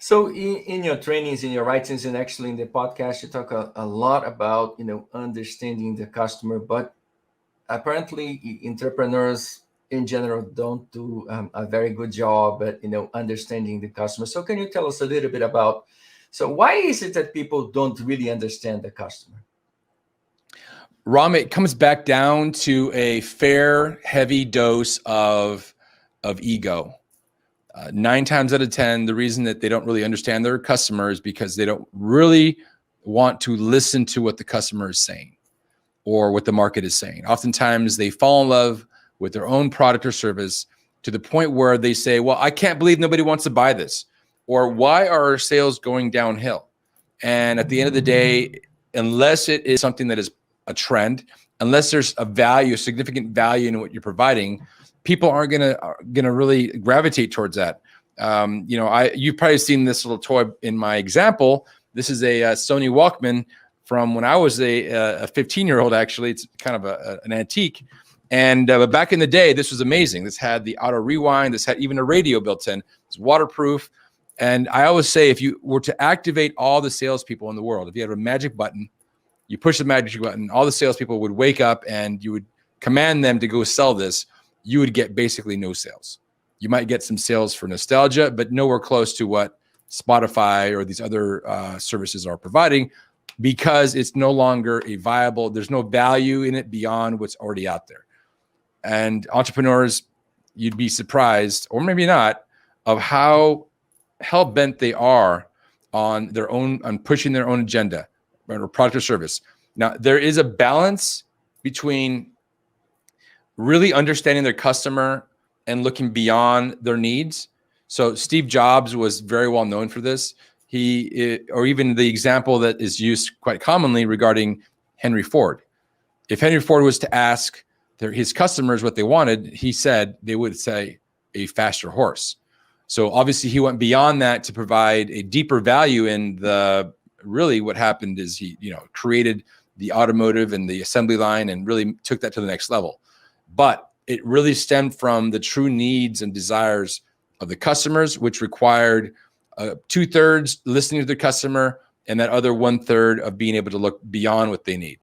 So in your trainings, in your writings, and actually in the podcast, you talk a lot about understanding the customer, but apparently entrepreneurs in general don't do a very good job at understanding the customer. So can you tell us a little bit about, so why is it that people don't really understand the customer? Ram, it comes back down to a fair, heavy dose of ego. 9 times out of 10, the reason that they don't really understand their customer is because they don't really want to listen to what the customer is saying or what the market is saying. Oftentimes they fall in love with their own product or service to the point where they say, well, I can't believe nobody wants to buy this, or why are our sales going downhill? And at the end of the day, unless it is something that is a trend, unless there's a value, a significant value in what you're providing, people aren't gonna really gravitate towards that. You've probably seen this little toy in my example. This is a Sony Walkman from when I was a 15-year-old. Actually, it's kind of an antique. And but back in the day, this was amazing. This had the auto rewind. This had even a radio built in. It's waterproof. And I always say, if you were to activate all the salespeople in the world, if you had a magic button, you push the magic button, all the salespeople would wake up and you would command them to go sell this. You would get basically no sales. You might get some sales for nostalgia, but nowhere close to what Spotify or these other services are providing, because it's no longer a viable, there's no value in it beyond what's already out there. And entrepreneurs, you'd be surprised, or maybe not, of how hell-bent they are on their own, on pushing their own agenda or product or service. Now, there is a balance between really understanding their customer and looking beyond their needs. So Steve Jobs was very well known for this. Or even the example that is used quite commonly regarding Henry Ford. If Henry Ford was to ask his customers what they wanted, he said they would say a faster horse. So obviously he went beyond that to provide a deeper value in really what happened is he, created the automotive and the assembly line and really took that to the next level. But it really stemmed from the true needs and desires of the customers, which required 2/3 listening to the customer and that other 1/3 of being able to look beyond what they need.